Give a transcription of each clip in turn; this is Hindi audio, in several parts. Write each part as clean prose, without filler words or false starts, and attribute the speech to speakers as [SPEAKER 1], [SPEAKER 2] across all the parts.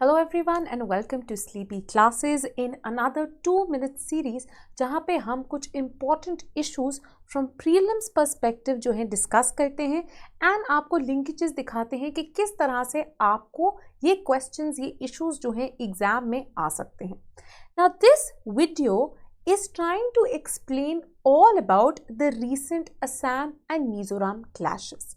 [SPEAKER 1] Hello everyone and welcome to Sleepy Classes in another 2-minute series जहाँ पे हम कुछ important issues from prelims perspective जो है discuss करते हैं and आपको linkages दिखाते हैं कि किस तरह से आपको ये questions ये issues जो हैं exam में आ सकते हैं. Now this video is trying to explain all about the recent Assam and Mizoram clashes.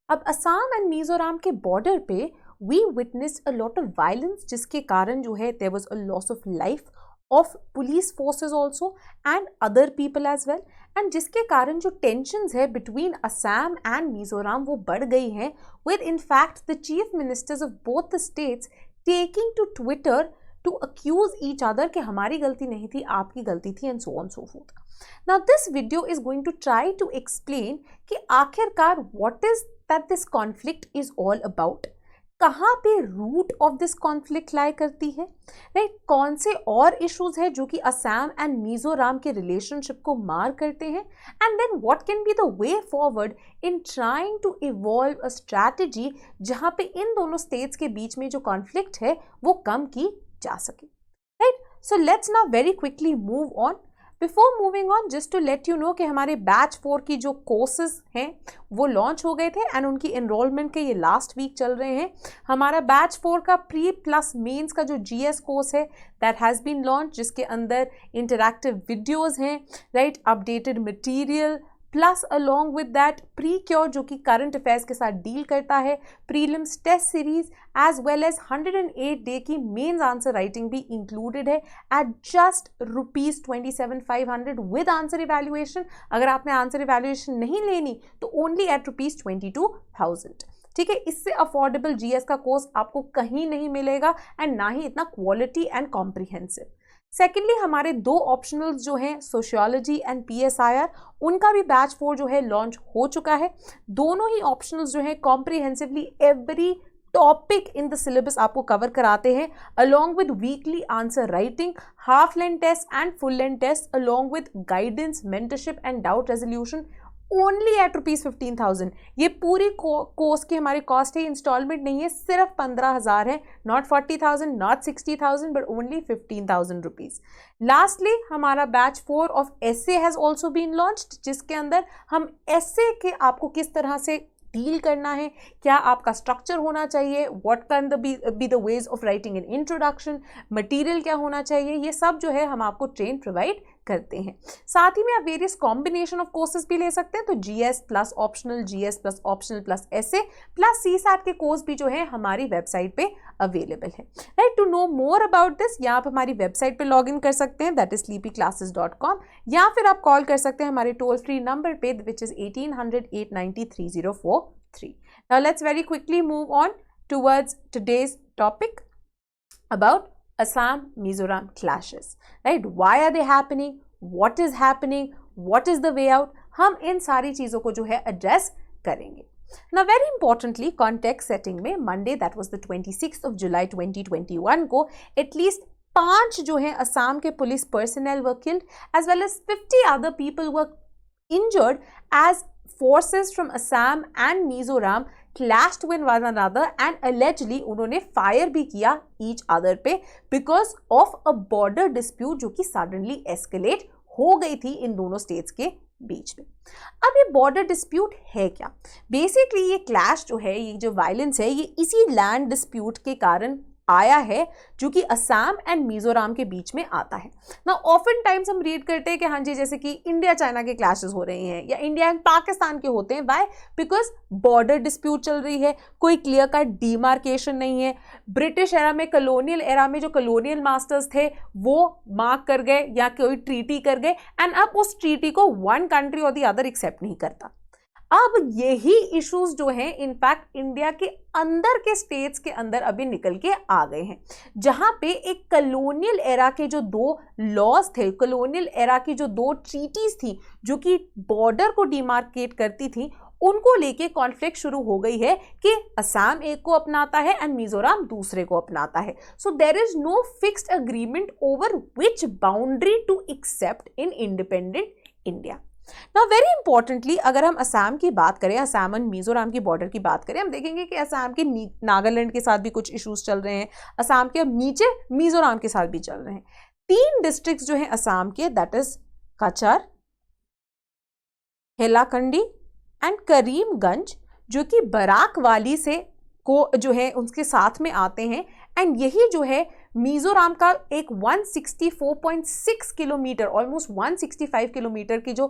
[SPEAKER 1] अब असम एंड मिजोरम के बॉर्डर पे we witnessed a lot of violence जिसके कारण जो है there was a loss of life of police forces also and other people as well and जिसके कारण जो tensions है between Assam and Mizoram वो बढ़ गई हैं with in fact the chief ministers of both the states taking to Twitter to accuse each other कि हमारी गलती नहीं थी आपकी गलती थी and so on so forth. Now this video is going to try to explain कि आखिरकार what is that this conflict is all about. कहाँ पे रूट ऑफ दिस कॉन्फ्लिक्ट लाई करती है राइट कौन से और इश्यूज है जो कि असम एंड मिजोरम के रिलेशनशिप को मार करते हैं and then what can be the way forward in trying to evolve a strategy जहाँ पे इन दोनों स्टेट्स के बीच में जो कॉन्फ्लिक्ट है वो कम की जा सके right so let's now very quickly move on. Before moving on just to let you know कि हमारे बैच 4 की जो कोर्सेज हैं वो लॉन्च हो गए थे एंड उनकी एनरोलमेंट के ये लास्ट वीक चल रहे हैं. हमारा बैच 4 का प्री प्लस मेंस का जो जीएस कोर्स है दैट हैज़ बीन लॉन्च जिसके अंदर इंटरैक्टिव वीडियोज़ हैं right updated material plus along with that pre cure जो कि करंट अफेयर्स के साथ डील करता है prelims test series as well as 108 day की मेंस आंसर राइटिंग भी इंक्लूडेड है at just ₹27,500 with answer evaluation. अगर आपने आंसर इवैल्यूएशन नहीं लेनी तो ओनली एट ₹22,000. ठीक है, इससे अफोर्डेबल जीएस का कोर्स आपको कहीं नहीं मिलेगा एंड ना ही इतना क्वालिटी एंड कॉम्प्रिहेंसिव. सेकेंडली हमारे दो ऑप्शनल्स जो हैं सोशियोलॉजी एंड पीएसआईआर उनका भी बैच 4 जो है लॉन्च हो चुका है. दोनों ही ऑप्शनल्स जो है comprehensively every topic in the syllabus आपको कवर कराते हैं along with weekly answer writing half length test and full length test along with guidance mentorship and doubt resolution only at ₹15,000. ये पूरी कोर्स की हमारी कॉस्ट है, इंस्टॉलमेंट नहीं है, सिर्फ 15,000 है, not 40,000 not 60,000 but only ₹15,000. Lastly हमारा batch 4 of SA has also been launched जिसके अंदर हम एसए के आपको किस तरह से डील करना है, क्या आपका स्ट्रक्चर होना चाहिए, what can be the ways of writing an introduction, material क्या होना चाहिए, ये सब जो है हम आपको ट्रेन प्रोवाइड करते हैं. साथ ही में आप वेरियस कॉम्बिनेशन ऑफ कोर्सेज भी ले सकते हैं तो GS plus optional GS plus optional plus SA plus CSAT के कोर्स भी जो है हमारी वेबसाइट पे अवेलेबल है. Right to know more about this या आप हमारी वेबसाइट पे लॉग इन कर सकते हैं दैट इज sleepyclasses.com या फिर आप कॉल कर सकते हैं हमारे टोल फ्री नंबर पे which is 1800-893-3043. Now let's very quickly move on towards today's topic about Assam Mizoram clashes, right? Why are they happening? What is happening? What is the way out? हम इन सारी चीज़ों को जो है एड्रेस करेंगे. Now very importantly context setting में Monday that was the 26th of July 2021 को at least 5 जो है असम के police personnel were killed as well as 50 other people were injured as forces from Assam and Mizoram clashed with one another and allegedly उन्होंने फायर भी किया each other पे because of a border dispute जो कि suddenly escalate हो गई थी इन दोनों स्टेट्स के बीच में. अब ये बॉर्डर डिस्प्यूट है क्या? बेसिकली ये क्लैश जो है ये जो वायलेंस है ये इसी लैंड डिस्प्यूट के कारण आया है जो कि असम एंड मिजोरम के बीच में आता है ना. ऑफन टाइम्स हम रीड करते हैं कि हाँ जी जैसे कि इंडिया चाइना के क्लैशेस हो रहे हैं या इंडिया एंड पाकिस्तान के होते हैं. व्हाई? बिकॉज बॉर्डर डिस्प्यूट चल रही है, कोई क्लियर कट डिमार्केशन नहीं है. ब्रिटिश एरा में कलोनियल एरा में जो कलोनियल मास्टर्स थे वो मार्क कर गए या कोई ट्रीटी कर गए एंड अब उस ट्रीटी को वन कंट्री और दी अदर एक्सेप्ट नहीं करता. अब यही इश्यूज जो हैं इनफैक्ट इंडिया के अंदर के स्टेट्स के अंदर अभी निकल के आ गए हैं जहां पे एक कलोनियल एरा के जो 2 लॉज थे, कलोनियल एरा की जो 2 ट्रीटीज थी जो कि बॉर्डर को डिमार्केट करती थी उनको लेके कॉन्फ्लिक्ट शुरू हो गई है कि असम एक को अपनाता है एंड मिजोरम दूसरे को अपनाता है. So there is no fixed agreement over which boundary to accept in independent India. Now very importantly अगर हम असम की बात करें, असम एंड मिजोरम की बॉर्डर की बात करें, हम देखेंगे कि असम के नागालैंड के साथ भी कुछ इश्यूज चल रहे हैं, असम के अब नीचे मिजोरम के साथ भी चल रहे हैं। 3 डिस्ट्रिक्ट्स जो हैं असम के, दैट इज कचर, हेलाकंडी एंड करीमगंज, जो कि बराक वाली से को जो है उसके साथ में आते हैं। एंड यही जो है मिजोरम का एक 164.6 किलोमीटर, ऑलमोस्ट 165 किलोमीटर की जो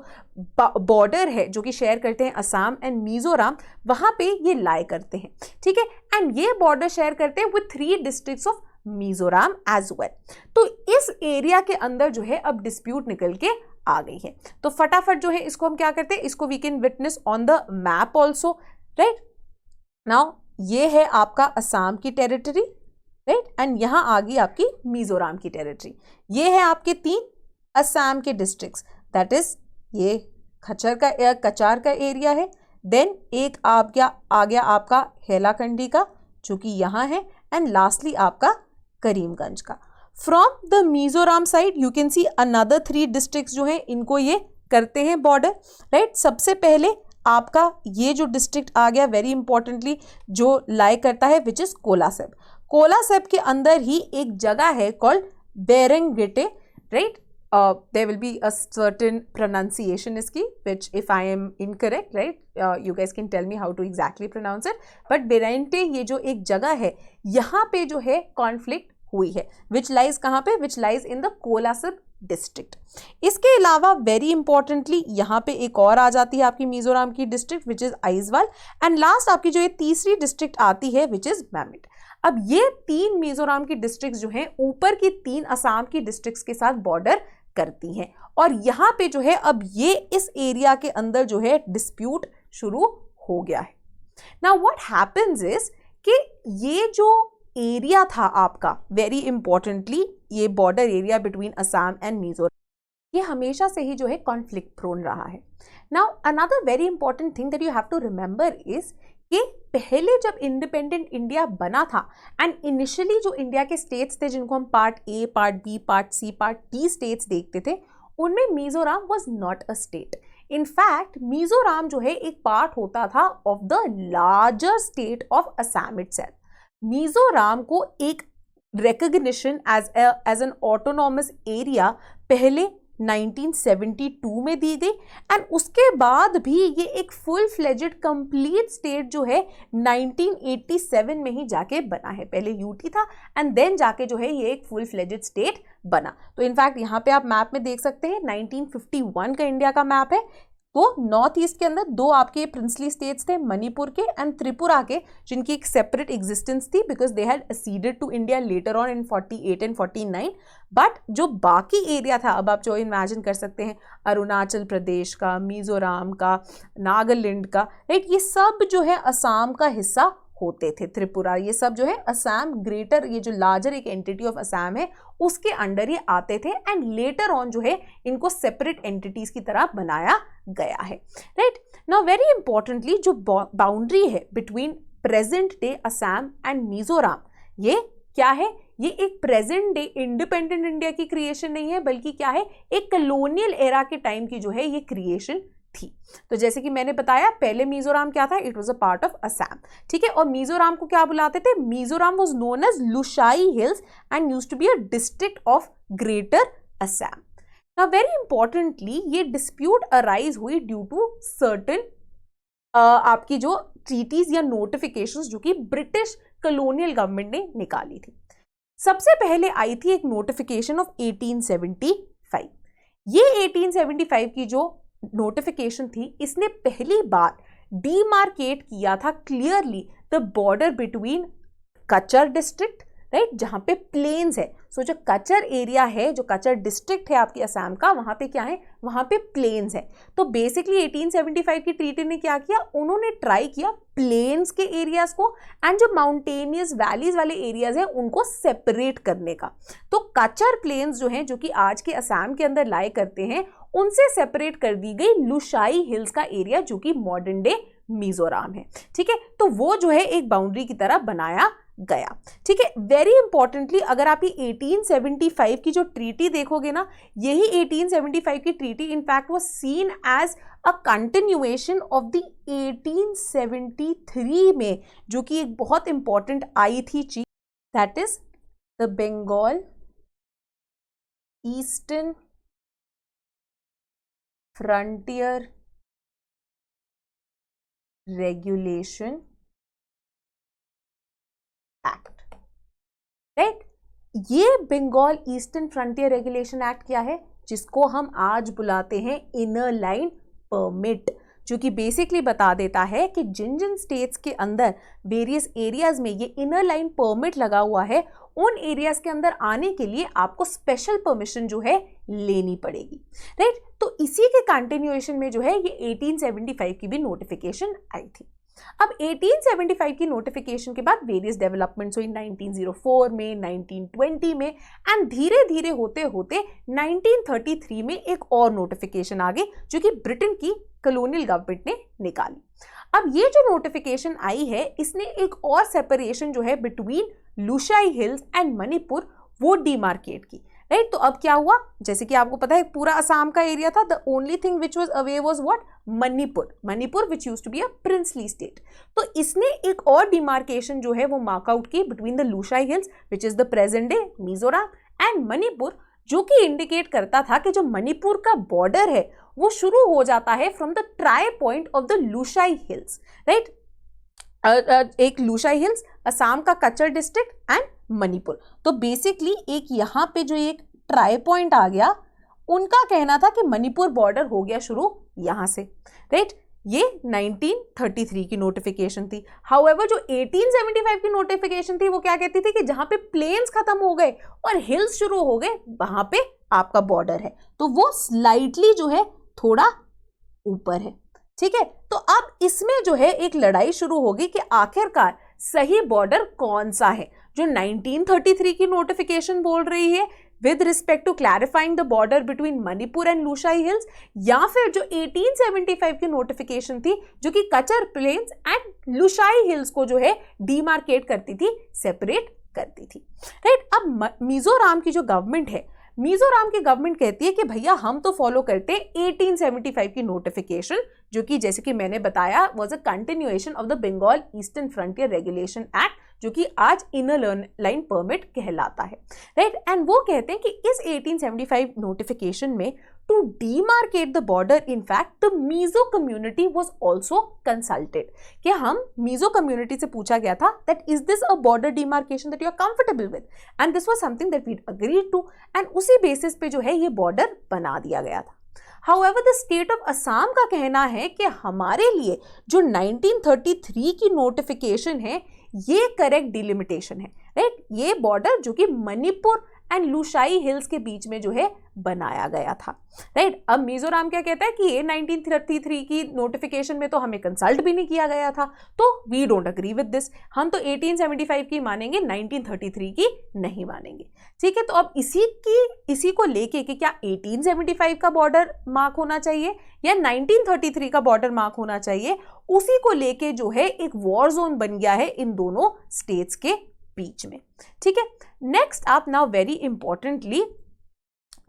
[SPEAKER 1] बॉर्डर है जो कि शेयर करते हैं असम एंड मिजोरम, वहां पे ये लाई करते हैं, ठीक है। एंड ये बॉर्डर शेयर करते हैं with 3 districts of Mizoram as well. तो इस एरिया के अंदर जो है अब डिस्प्यूट निकल के आ गई है। तो फटाफट जो है इसको हम क्या करते हैं, इसको we can witness on the map also, right. Now ये है आपका असम की टेरिटरी, राइट, एंड यहां आ गई आपकी मिजोरम की टेरिटरी। ये है आपके 3 असम के डिस्ट्रिक्ट्स, दैट इज ये कचार का एरिया है, देन एक आ गया आपका हेलाकंडी का जो कि यहाँ है, एंड लास्टली आपका करीमगंज का। From the Mizoram side you can see another 3 districts जो है इनको ये करते हैं बॉर्डर, राइट। सबसे पहले आपका ये जो डिस्ट्रिक्ट आ गया वेरी इंपॉर्टेंटली जो लाई करता है विच इज कोलासिब। कोलासिब के अंदर ही एक जगह है कॉल्ड बेरेंगेटे, right. there will be a certain pronunciation iski which if I am incorrect, right, you guys can tell me how to exactly pronounce it, but बेरेंटे ये जो एक जगह है यहाँ पे जो है कॉन्फ्लिक्ट हुई है, which lies कहाँ पे, which lies in the Kolasib district. इसके अलावा वेरी इंपॉर्टेंटली यहाँ पे एक और आ जाती है आपकी मिजोरम की district which is Aizawl, and last आपकी जो ये तीसरी डिस्ट्रिक्ट आती है विच इज मैमिट। अब ये 3 मिजोरम की डिस्ट्रिक्ट जो हैं ऊपर की 3 असम की डिस्ट्रिक्ट्स के साथ बॉर्डर करती हैं, और यहाँ पे जो है अब ये इस एरिया के अंदर जो है डिस्प्यूट शुरू हो गया है। नाउ व्हाट हैपेंस इज कि ये जो एरिया था आपका वेरी इंपॉर्टेंटली ये border area between Assam and Mizoram, ये हमेशा से ही जो है कॉन्फ्लिक्ट प्रोन रहा है। Now another very important thing that you have to remember is कि पहले जब इंडिपेंडेंट इंडिया बना था एंड इनिशियली जो इंडिया के स्टेट्स थे जिनको हम part A, part B, part C, part D states देखते थे, उनमें Mizoram was not a state. In fact Mizoram जो है एक पार्ट होता था of the larger state of Assam itself. Mizoram को एक recognition as an autonomous area पहले 1972 में दी गई, एंड उसके बाद भी ये एक फुल फ्लेजेड कंप्लीट स्टेट जो है 1987 में ही जाके बना है। पहले यूटी था एंड देन जाके जो है ये एक फुल फ्लेजेड स्टेट बना। तो इनफैक्ट यहाँ पे आप मैप में देख सकते हैं 1951 का इंडिया का मैप है। तो नॉर्थ ईस्ट के अंदर 2 आपके प्रिंसली स्टेट्स थे, मणिपुर के एंड त्रिपुरा के, जिनकी एक सेपरेट एग्जिस्टेंस थी because they had acceded to India later on in 48 and 49। But जो बाकी एरिया था, अब आप जो इमेजिन कर सकते हैं अरुणाचल प्रदेश का, मिजोरम का, नागालैंड का, राइट, ये सब जो है असम का हिस्सा होते थे। त्रिपुरा, ये सब जो है असम ग्रेटर, ये जो लार्जर एक एंटिटी ऑफ असम है उसके अंडर ये आते थे, एंड लेटर ऑन जो है इनको सेपरेट एंटिटीज की तरह बनाया गया है, राइट। नाउ वेरी इंपॉर्टेंटली जो बाउंड्री है between present day Assam and Mizoram, ये क्या है, ये एक प्रेजेंट डे इंडिपेंडेंट इंडिया की क्रिएशन नहीं है, बल्कि क्या है, एक कॉलोनियल एरा के टाइम की जो है ये क्रिएशन थी। तो जैसे कि मैंने बताया पहले मिजोरम क्या था, it was a part of Assam, ठीक है। और मिजोरम को क्या बुलाते थे, Mizoram was known as Lushai Hills and used to be a district of greater Assam. Now very importantly ये डिस्प्यूट अराइज हुई ड्यू टू सर्टेन आपकी जो ट्रीटीज या नोटिफिकेशंस जो कि ब्रिटिश कॉलोनियल गवर्नमेंट ने निकाली थी। सबसे पहले आई थी एक नोटिफिकेशन ऑफ 1875। ये 1875 की जो नोटिफिकेशन थी, इसने पहली बार डीमार्केट किया था क्लियरली द बॉर्डर बिटवीन कचर डिस्ट्रिक्ट, राइट, जहां पे प्लेन्स है। सो जो कचर एरिया है, जो कचर डिस्ट्रिक्ट है आपकी असम का, वहां पे क्या है, वहां पे प्लेन्स है। तो बेसिकली 1875 की ट्रीटी ने क्या किया, उन्होंने ट्राई किया प्लेन्स के एरियाज को एंड जो माउंटेनियस वैलीज वाले एरियाज हैं उनको सेपरेट करने का। तो कचर प्लेन्स जो हैं, जो कि आज के असम के अंदर लाई करते हैं, उनसे सेपरेट कर दी गई लुशाई हिल्स का एरिया जो कि मॉडर्न डे मिजोरम है, ठीक है। तो वो जो है एक बाउंड्री की तरह बनाया गया। ठीक है, वेरी इंपॉर्टेंटली अगर आप ये 1875 की जो ट्रीटी देखोगे ना, यही 1875 की treaty in fact was seen as a continuation of the 1873 में जो कि एक बहुत इंपॉर्टेंट आई थी चीज, that is the Bengal eastern frontier regulation act. Right, ये Bengal eastern frontier regulation act क्या है, जिसको हम आज बुलाते हैं इनर लाइन परमिट, जो कि बेसिकली बता देता है कि जिन जिन स्टेट्स के अंदर वेरियस एरियाज में ये इनर लाइन परमिट लगा हुआ है, उन एरियाज के अंदर आने के लिए आपको स्पेशल परमिशन जो है लेनी पड़ेगी। राइट, तो इसी के कंटिन्यूएशन में जो है ये 1875 की भी नोटिफिकेशन आई थी। अब 1875 की नोटिफिकेशन के बाद वेरियस डेवलपमेंट्स हुई 1904 में, 1920 में, एंड धीरे धीरे होते होते 1933 में एक और नोटिफिकेशन आ गई जो कि ब्रिटेन की कॉलोनियल गवर्नमेंट ने निकाली। अब ये जो नोटिफिकेशन आई है, इसने एक और सेपरेशन जो है between Lushai Hills and Manipur वो डिमार्केट की। राइट, तो अब क्या हुआ, जैसे कि आपको पता है पूरा असम का एरिया था, the only thing which was away was what, Manipur which used to be a princely state. तो इसने एक और डिमार्केशन जो है वो मार्कआउट की between the Lushai hills which is the present day Mizoram and Manipur, जो कि इंडिकेट करता था कि जो मणिपुर का बॉर्डर है वो शुरू हो जाता है from the try point of the Lushai hills. Right, एक लुशाई हिल्स, असम का कचर डिस्ट्रिक्ट एंड मणिपुर। तो बेसिकली एक यहाँ पे जो एक ट्राई पॉइंट आ गया, उनका कहना था कि मणिपुर बॉर्डर हो गया शुरू यहाँ से। राइट, ये 1933 की नोटिफिकेशन थी। हाउएवर जो 1875 की नोटिफिकेशन थी वो क्या कहती थी कि जहां पे प्लेन्स खत्म हो गए और हिल्स शुरू हो गए, वहां पे आपका बॉर्डर है, तो वो स्लाइटली जो है थोड़ा ऊपर है। ठीक है, तो अब इसमें जो है एक लड़ाई शुरू होगी कि आखिरकार सही बॉर्डर कौन सा है, जो 1933 की नोटिफिकेशन बोल रही है with respect to clarifying the border between Manipur and Lushai Hills, या फिर जो 1875 की नोटिफिकेशन थी जो कि कचर प्लेन्स एंड लुशाई हिल्स को जो है डीमार्केट करती थी, सेपरेट करती थी। राइट, अब मिजोरम की जो गवर्नमेंट है, मिजोरम की गवर्नमेंट कहती है कि भैया हम तो फॉलो करते हैं 1875 की नोटिफिकेशन, जो कि जैसे कि मैंने बताया was a continuation of the Bengal eastern frontier regulation Act, जो कि आज इनर लाइन परमिट कहलाता है। राइट, एंड वो कहते हैं कि इस 1875 नोटिफिकेशन में to demarcate the border, in fact the Mizo community was also consulted, कि हम मीजो कम्युनिटी से पूछा गया था that is this a border demarcation that you are comfortable with, and this was something that we agreed to, and उसी बेसिस पे जो है ये बॉर्डर बना दिया गया था। However, the state of Assam का कहना है कि हमारे लिए जो 1933 की नोटिफिकेशन है ये करेक्ट डिलिमिटेशन है। राइट, ये बॉर्डर जो कि मणिपुर एंड लुशाई हिल्स के बीच में जो है बनाया गया था। राइट, अब मिजोरम क्या कहता है कि ये 1933 की नोटिफिकेशन में तो हमें कंसल्ट भी नहीं किया गया था, तो we don't agree with this, हम तो 1875 की मानेंगे, 1933 की नहीं मानेंगे। ठीक है, तो अब इसी को लेके कि क्या 1875 का बॉर्डर मार्क होना चाहिए या 1933 का बॉर्डर मार्क होना चाहिए, उसी को लेके जो है एक वॉर जोन बन गया है इन दोनों स्टेट्स के बीच में। ठीक है, नेक्स्ट आप नाउ वेरी इंपॉर्टेंटली,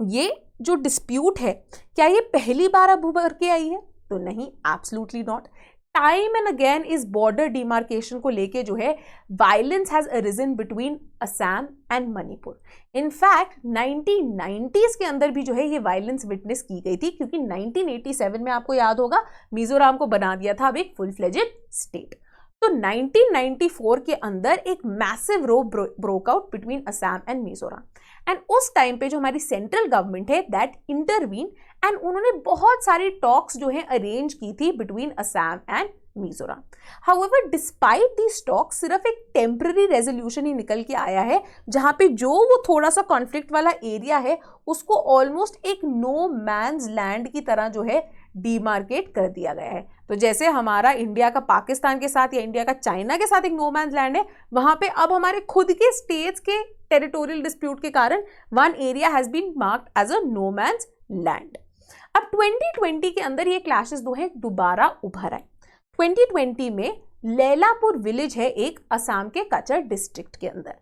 [SPEAKER 1] ये जो डिस्प्यूट है क्या ये पहली बार अब उभर के आई है? तो नहीं, absolutely not. Time and again इस बॉर्डर डिमार्केशन को लेके जो है violence has arisen between Assam and Manipur. In fact 1990s के अंदर भी जो है ये वायलेंस विटनेस की गई थी, क्योंकि 1987 में आपको याद होगा मिजोरम को बना दिया था अब एक फुल फ्लेजेड स्टेट। तो 1994 के अंदर एक massive row broke out between Assam and Mizoram, and उस टाइम पे जो हमारी सेंट्रल गवर्नमेंट है दैट इंटरवीन, एंड उन्होंने बहुत सारी टॉक्स जो है अरेंज की थी between Assam and Mizoram. However despite these talks सिर्फ एक टेम्पररी रेजोल्यूशन ही निकल के आया है, जहां पे जो वो थोड़ा सा कॉन्फ्लिक्ट वाला एरिया है उसको ऑलमोस्ट एक नो मैन्स लैंड की तरह जो है डीमार्केट कर दिया गया है। तो जैसे हमारा इंडिया का पाकिस्तान के साथ या इंडिया का चाइना के साथ एक नो मैन्स लैंड है, वहां पे अब हमारे खुद के स्टेट्स के टेरिटोरियल डिस्प्यूट के कारण one area has been marked as a no man's land. अब 2020 के अंदर ये क्लैशेस जो है दोबारा उभर आए। 2020 में लैलापुर विलेज है एक असम के कचर डिस्ट्रिक्ट के अंदर।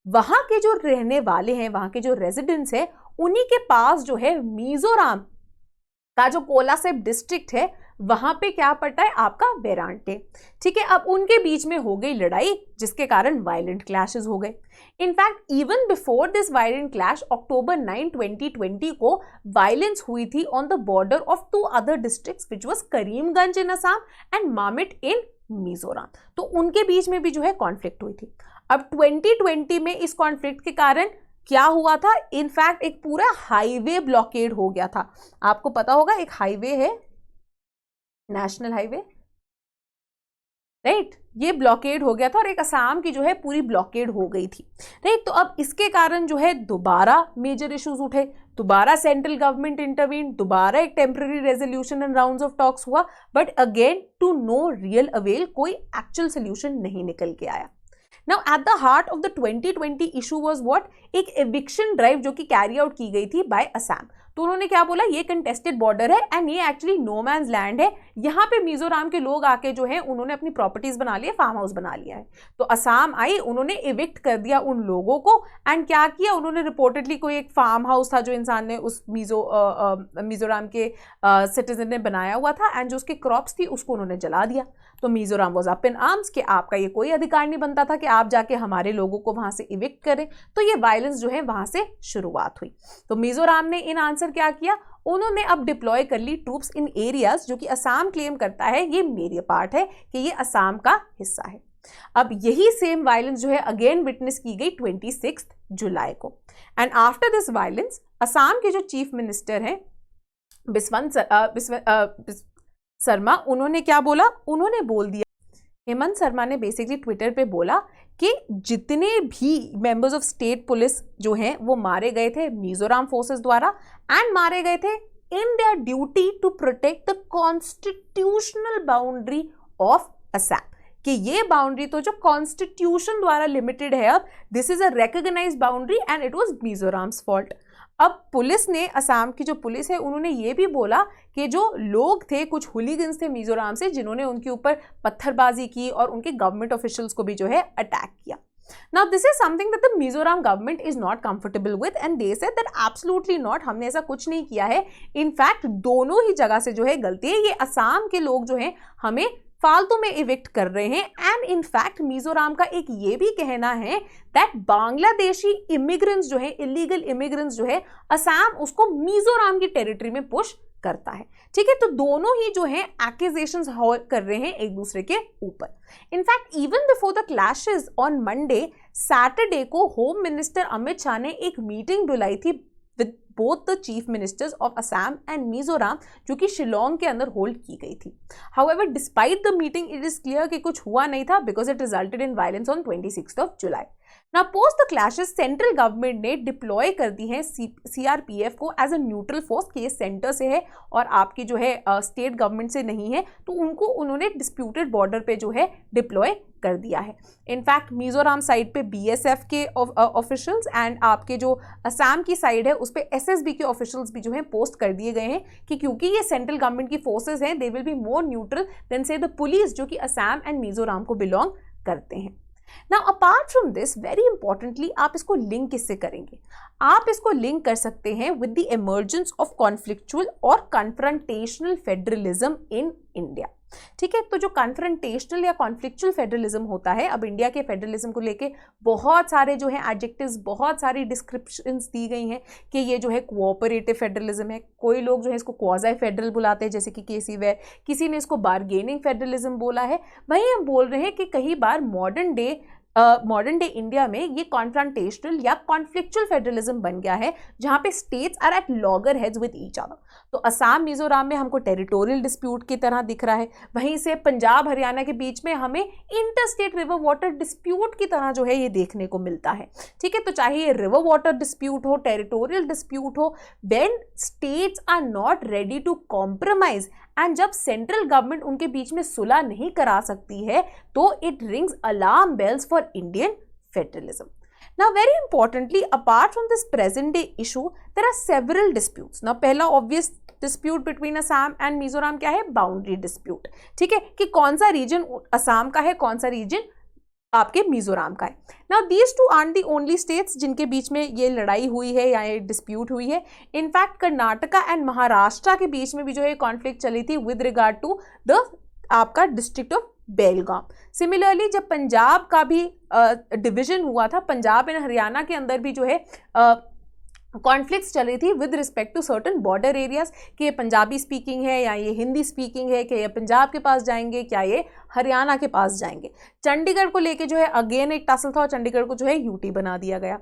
[SPEAKER 1] वहां के जो रहने वाले हैं, वहां के जो रेजिडेंट्स हैं, उन्हीं के पास जो है मिजोरम का जो कोलासिब डिस्ट्रिक्ट है वहां पे क्या पड़ता है आपका वेरांटे। ठीक है, अब उनके बीच में हो गई लड़ाई जिसके कारण वायलेंट क्लैशेस हो गए। In fact even before this violent clash October 9, 2020 को वायलेंस हुई थी on the border of 2 other districts which was Karimganj in Assam and Mamit in Mizoram. तो उनके बीच में भी जो है कॉन्फ्लिक्ट हुई थी। अब 2020 में इस कॉन्फ्लिक्ट के कारण क्या हुआ था, इनफैक्ट एक पूरा हाईवे ब्लॉकेड हो गया था। आपको पता होगा एक हाईवे है नेशनल हाईवे, राइट, ये ब्लॉकेड हो गया था और एक असम की जो है पूरी ब्लॉकेड हो गई थी, राइट। तो अब इसके कारण जो है दोबारा मेजर इश्यूज उठे, दोबारा सेंट्रल गवर्नमेंट इंटरवीन, दोबारा एक temporary resolution and rounds of talks हुआ, but again to no real avail, कोई एक्चुअल सोल्यूशन नहीं निकल के आया। Now at the heart of the 2020 issue was what? एक eviction drive जो कि कैरी आउट की गई थी बाय असम। तो उन्होंने क्या बोला, ये कंटेस्टेड बॉर्डर है एंड ये एक्चुअली नो मैन्स लैंड है, यहाँ पे मिजोरम के लोग आके जो है उन्होंने अपनी प्रॉपर्टीज बना लिया, फार्म हाउस बना लिया है। तो असम आई, उन्होंने इविक्ट कर दिया उन लोगों को एंड क्या किया उन्होंने, रिपोर्टेडली कोई एक फार्म हाउस था जो इंसान ने उस मिजोरम के सिटीजन ने बनाया हुआ था एंड जो उसकी क्रॉप्स थी उसको उन्होंने जला दिया। तो Mizoram was up in arms कि आपका ये कोई अधिकार नहीं बनता था कि आप जाके हमारे लोगों को वहां से इविक्ट करें। तो ये वायलेंस जो है वहां से शुरुआत हुई। तो मिजोरम ने इन आंसर क्या किया, उन्होंने अब डिप्लॉय कर ली ट्रूप्स इन एरियाज जो कि असम क्लेम करता है ये मेरी पार्ट है, कि ये असम का हिस्सा है। अब यही सेम वायलेंस जो है अगेन विटनेस की गई 26 जुलाई को। And after this violence Assam के जो चीफ मिनिस्टर हैं बिस्वंत शर्मा, उन्होंने क्या बोला, उन्होंने बोल दिया, हेमंत शर्मा ने बेसिकली ट्विटर पे बोला कि जितने भी मेंबर्स ऑफ स्टेट पुलिस जो हैं वो मारे गए थे मिजोरम फोर्सेस द्वारा एंड मारे गए थे in their duty to protect the constitutional boundary of Assam, कि ये बाउंड्री तो जो कॉन्स्टिट्यूशन द्वारा लिमिटेड है, अब this is a recognised boundary and it was Mizoram's fault. अब पुलिस ने, असम की जो पुलिस है, उन्होंने ये भी बोला कि जो लोग थे, कुछ हुलीगन्स थे मिजोरम से जिन्होंने उनके ऊपर पत्थरबाजी की और उनके गवर्नमेंट ऑफिशियल्स को भी जो है अटैक किया। Now this is something that the Mizoram government is not comfortable with and they said that absolutely not, हमने ऐसा कुछ नहीं किया है। इनफैक्ट दोनों ही जगह से जो है गलती है, ये असम के लोग जो हैं हमें फालतू में इविक्ट कर रहे हैं। एंड इनफैक्ट मिजोरम का एक ये भी कहना है दैट बांग्लादेशी इमिग्रेंट्स जो है, इलीगल इमिग्रेंट्स जो है, असम उसको मिजोरम की टेरिटरी में पुश करता है। ठीक है, तो दोनों ही जो है एक्यूजेशंस कर रहे हैं एक दूसरे के ऊपर। In fact even before the clashes on Monday, Saturday को होम मिनिस्टर अमित शाह ने एक मीटिंग बुलाई थी with both the chief ministers of Assam and Mizoram, जो कि शिलोंग के अंदर होल्ड की गई थी। However despite the meeting it is clear कि कुछ हुआ नहीं था because it resulted in violence on 26 July. Now post the clashes, central government ने डिप्लॉय कर दी है सीआरपीएफ को एज अ न्यूट्रल फोर्स, कि ये सेंटर से है और आपकी जो है स्टेट गवर्नमेंट से नहीं है, तो उनको उन्होंने डिस्प्यूटेड बॉर्डर पे जो है डिप्लॉय कर दिया है। इनफैक्ट मिजोरम साइड पे बीएसएफ के ऑफिशियल्स एंड आपके जो असम की साइड है उस पे एसएसबी के ऑफिशियल्स भी जो है पोस्ट कर दिए गए हैं कि क्योंकि ये सेंट्रल गवर्नमेंट की फोर्सेज हैं, they will be more neutral than say the police, जो कि असम एंड मिजोरम को बिलोंग करते हैं। Now apart from this, very importantly, आप इसको लिंक किससे करेंगे? आप इसको लिंक कर सकते हैं with the emergence of conflictual और confrontational federalism in India। ठीक है, तो जो कन्फ्रंटेशनल या कॉन्फ्लिक्चुअल फेडरलिज्म होता है, अब इंडिया के फेडरलिज्म को लेके बहुत सारे जो है एडजेक्टिव्स, बहुत सारी डिस्क्रिप्शंस दी गई हैं कि ये जो है कोऑपरेटिव फेडरलिज्म है। कोई लोग जो है इसको क्वाज़ी फेडरल बुलाते हैं, जैसे कि केसी वेयर, किसी ने इसको बारगेनिंग फेडरलिज्म बोला है। वहीं हम बोल रहे हैं कि कई बार मॉडर्न डे इंडिया में ये कॉन्फ्रंटेशनल या कॉन्फ्लिक्चुअल फेडरलिज्म बन गया है, जहां पे states are at loggerheads with each other. तो असम मिजोरम में हमको टेरिटोरियल डिस्प्यूट की तरह दिख रहा है, वहीं से पंजाब हरियाणा के बीच में हमें इंटरस्टेट रिवर वाटर डिस्प्यूट की तरह जो है ये देखने को मिलता है। ठीक है, तो चाहे ये रिवर वाटर डिस्प्यूट हो, टेरिटोरियल डिस्प्यूट हो, when states are not ready to compromise and जब सेंट्रल गवर्नमेंट उनके बीच में सुलह नहीं करा सकती है, तो it rings alarm bells for Indian federalism. Now, very importantly, apart from this present day issue, there are several disputes. Now, पहला obvious dispute between Assam and Mizoram क्या है? Boundary dispute. ठीक है कि कौन सा region असम का है, कौन सा region आपके मिजोरम का है. Now, these two aren't the only states जिनके बीच में ये लड़ाई हुई है या ये डिस्प्यूट हुई है. इनफैक्ट कर्नाटका एंड महाराष्ट्र के बीच में भी जो है कॉन्फ्लिक्ट चली थी विद रिगार्ड टू द आपका डिस्ट्रिक्ट ऑफ बेलगाम. सिमिलरली जब पंजाब का भी डिवीजन हुआ था, पंजाब एंड हरियाणा के अंदर भी जो है कॉन्फ्लिक्ट्स चल रही थी with respect to certain border areas कि ये पंजाबी स्पीकिंग है या ये हिंदी स्पीकिंग है, कि ये पंजाब के पास जाएंगे, क्या ये हरियाणा के पास जाएंगे. चंडीगढ़ को लेके जो है अगेन एक टसल था और चंडीगढ़ को जो है यूटी बना दिया गया.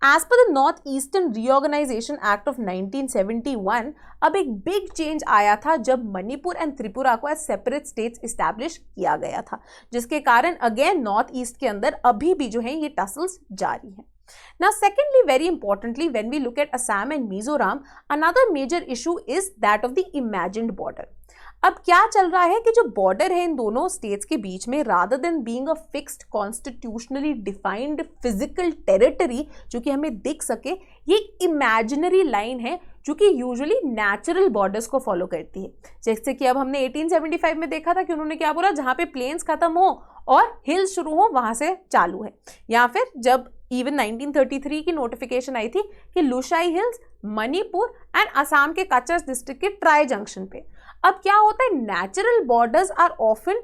[SPEAKER 1] As per the North Eastern Reorganisation Act of 1971 अब एक बिग चेंज आया था जब मणिपुर एंड त्रिपुरा को एज सेपरेट स्टेट्स इस्टेब्लिश किया गया था, जिसके कारण अगेन नॉर्थ ईस्ट के अंदर अभी भी जो है ये टसल्स जारी हैं. Now, secondly, very importantly, when we look at Assam and Mizoram, another major issue is that of the imagined border. अब क्या चल रहा है कि जो बॉर्डर है इन दोनों स्टेट्स के बीच में, rather than being a fixed constitutionally defined physical territory जो कि हमें दिख सके, ये इमेजिनरी लाइन है जो कि यूजुअली नेचुरल बॉर्डर्स को फॉलो करती है. जैसे कि अब हमने 1875 में देखा था कि उन्होंने क्या बोला, जहाँ पे प्लेन्स खत्म हो और हिल्स शुरू हो वहाँ से चालू है. या फिर जब इवन 1933 की नोटिफिकेशन आई थी कि लुशाई हिल्स मणिपुर एंड असम के कच्छ डिस्ट्रिक्ट के ट्राई जंक्शन पे. अब क्या होता है, natural borders are often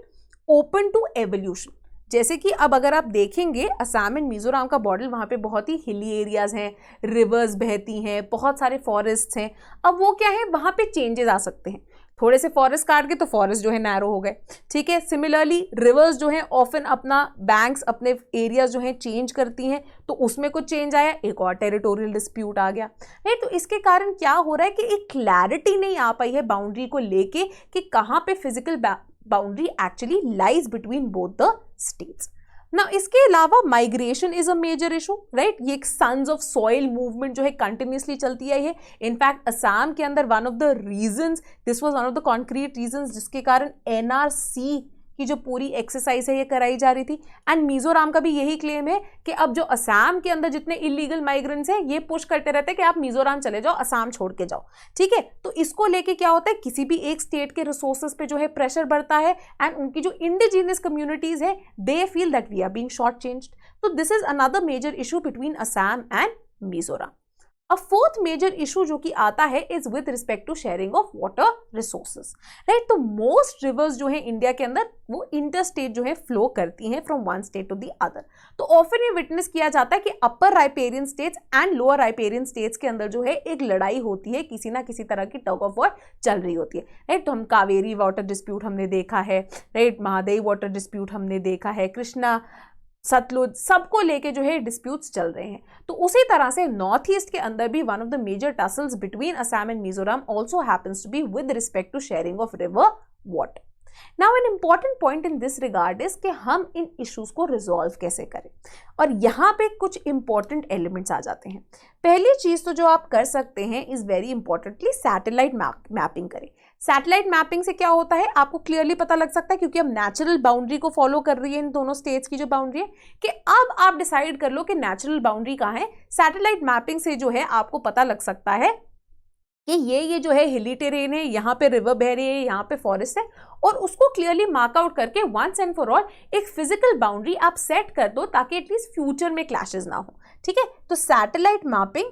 [SPEAKER 1] open to evolution. जैसे कि अब अगर आप देखेंगे असम एंड मिजोरम का बॉर्डर, वहाँ पे बहुत ही हिली एरियाज हैं, रिवर्स बहती हैं, बहुत सारे फॉरेस्ट हैं. अब वो क्या है, वहाँ पे चेंजेस आ सकते हैं. थोड़े से फॉरेस्ट काट के तो फॉरेस्ट जो है नैरो हो गए. ठीक है, सिमिलरली रिवर्स जो है ऑफन अपना बैंक्स, अपने एरियाज जो है चेंज करती हैं, तो उसमें कुछ चेंज आया, एक और टेरिटोरियल डिस्प्यूट आ गया. राइट, तो इसके कारण क्या हो रहा है कि एक क्लैरिटी नहीं आ पाई है बाउंड्री को लेके कि कहाँ पे physical boundary actually lies between both the states. ना इसके अलावा migration is a major issue. Right, ये एक सन्स ऑफ सॉइल मूवमेंट जो है कंटिन्यूसली चलती है. ये इनफैक्ट असम के अंदर one of the reasons, this was one of the concrete reasons जिसके कारण एनआरसी की जो पूरी एक्सरसाइज है ये कराई जा रही थी. एंड मिजोरम का भी यही क्लेम है कि अब जो असम के अंदर जितने इलीगल माइग्रेंट्स हैं ये पुश करते रहते हैं कि आप मिजोरम चले जाओ, असम छोड़ के जाओ. ठीक है, तो इसको लेके क्या होता है, किसी भी एक स्टेट के रिसोर्सेज पे जो है प्रेशर बढ़ता है एंड उनकी जो इंडिजिनियस कम्युनिटीज है they feel that we are being short changed. तो this is another major issue between Assam and Mizoram. A fourth major issue जो कि आता है is with respect to sharing of water resources. Right, तो most rivers जो है इंडिया के अंदर वो interstate जो है flow करती हैं from one state to the other. तो often ये witness किया जाता है कि upper riparian states and lower riparian states के अंदर जो है एक लड़ाई होती है, किसी ना किसी तरह की tug of war चल रही होती है. राइट, तो हम कावेरी वाटर डिस्प्यूट हमने देखा है, राइट, महादेवी वाटर डिस्प्यूट हमने देखा है, कृष्णा सतलुज सबको लेके जो है डिस्प्यूट्स चल रहे हैं. तो उसी तरह से नॉर्थ ईस्ट के अंदर भी one of the major tussles between Assam and Mizoram also happens to be with respect to sharing of river water. Now an important point in this regard is कि हम इन इश्यूज को रिजॉल्व कैसे करें, और यहाँ पे कुछ इंपॉर्टेंट एलिमेंट्स आ जाते हैं. पहली चीज तो जो आप कर सकते हैं is very importantly satellite mapping करें. सैटेलाइट मैपिंग से क्या होता है आपको क्लियरली पता लग सकता है, क्योंकि अब नेचुरल बाउंड्री को फॉलो कर रही है इन दोनों स्टेट्स की जो बाउंड्री है, कि अब आप डिसाइड कर लो कि नेचुरल बाउंड्री कहाँ है. सैटेलाइट मैपिंग से जो है आपको पता लग सकता है कि ये जो है हिली टेरेन है, यहाँ पे रिवर बह रही है, यहाँ पे फॉरेस्ट है, और उसको क्लियरली मार्क आउट करके वंस एंड फॉर ऑल एक फिजिकल बाउंड्री आप सेट कर दो ताकि एटलीस्ट फ्यूचर में क्लैशेस ना हो. ठीक है, तो satellite mapping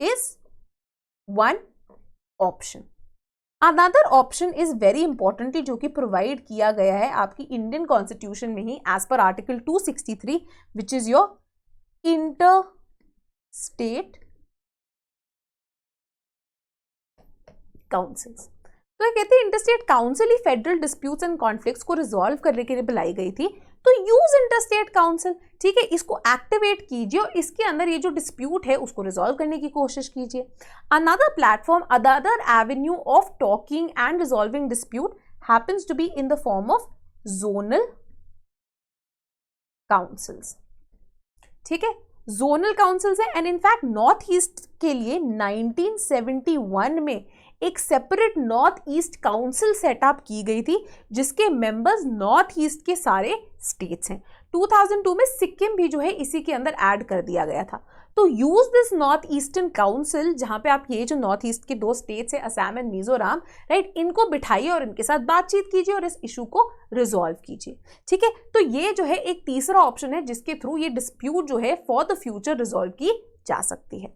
[SPEAKER 1] is one option. Another option is very importantly जो कि प्रोवाइड किया गया है आपकी इंडियन कॉन्स्टिट्यूशन में ही एज पर article 263 which is your inter state councils. तो ये कहते हैं इंटरस्टेट काउंसिल ही फेडरल डिस्प्यूट्स एंड कॉन्फ्लिक्ट्स को रिजॉल्व करने के लिए बुलाई गई थी. तो यूज इंटरस्टेट काउंसिल. ठीक है, इसको एक्टिवेट कीजिए और इसके अंदर ये जो डिस्प्यूट है उसको रिजॉल्व करने की कोशिश कीजिए. Another platform, another avenue of talking and resolving dispute happens to be in the form of zonal councils. ठीक है, जोनल काउंसिल्स है. एंड इनफैक्ट नॉर्थ ईस्ट के लिए 1971 में एक separate North East council set up की गई थी जिसके मेंबर्स नॉर्थ ईस्ट के सारे स्टेट्स हैं. 2002 में सिक्किम भी जो है इसी के अंदर ऐड कर दिया गया था। तो use this north eastern council, जहां पे आप ये जो नॉर्थ ईस्ट के 2 स्टेट्स है असम एंड मिजोरम, राइट, इनको बिठाइए और इनके साथ बातचीत कीजिए और इस इशू को रिजॉल्व कीजिए। ठीक है, तो ये जो है एक तीसरा ऑप्शन है जिसके थ्रू ये डिस्प्यूट जो है फॉर द फ्यूचर रिजॉल्व की जा सकती है।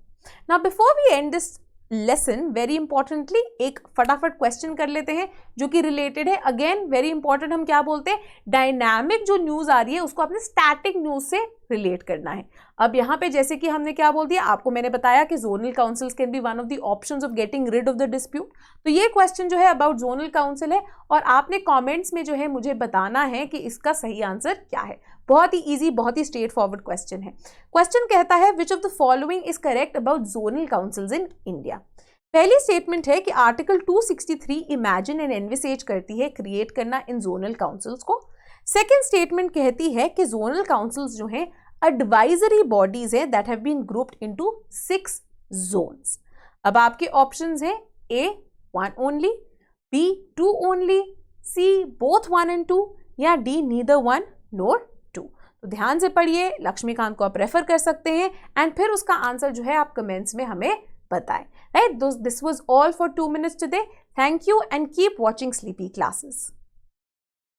[SPEAKER 1] Now before we end this lesson, very importantly एक फटाफट क्वेश्चन कर लेते हैं जो कि रिलेटेड है। अगेन वेरी इंपॉर्टेंट, हम क्या बोलते हैं, डायनामिक जो न्यूज आ रही है उसको अपने स्टैटिक न्यूज से रिलेट करना है। अब यहाँ पे जैसे कि हमने क्या बोल दिया, आपको मैंने बताया कि zonal councils can be one of the options of getting rid of the dispute. तो ये क्वेश्चन जो है अबाउट जोनल काउंसिल है और आपने कमेंट्स में जो है मुझे बताना है कि इसका सही आंसर क्या है। बहुत ही इजी, बहुत ही स्ट्रेट फॉरवर्ड क्वेश्चन है। क्वेश्चन कहता है which of the following is correct about zonal councils in India. पहली स्टेटमेंट है कि आर्टिकल 263 इमेजिन एंड एनविसेज करती है क्रिएट करना इन जोनल काउंसिल्स को। सेकेंड स्टेटमेंट कहती है कि जोनल काउंसिल्स जो हैं एडवाइजरी बॉडीज हैं that have been grouped into 6 zones. अब आपके ऑप्शंस हैं A 1 only, B 2 only, C both 1 and 2 या D नीदर 1 nor 2। तो ध्यान से पढ़िए, लक्ष्मीकांत को आप रेफर कर सकते हैं एंड फिर उसका आंसर जो है आप कमेंट्स में हमें बताएं। Right, this was all for 2 minutes today. Thank you and keep watching sleepy classes.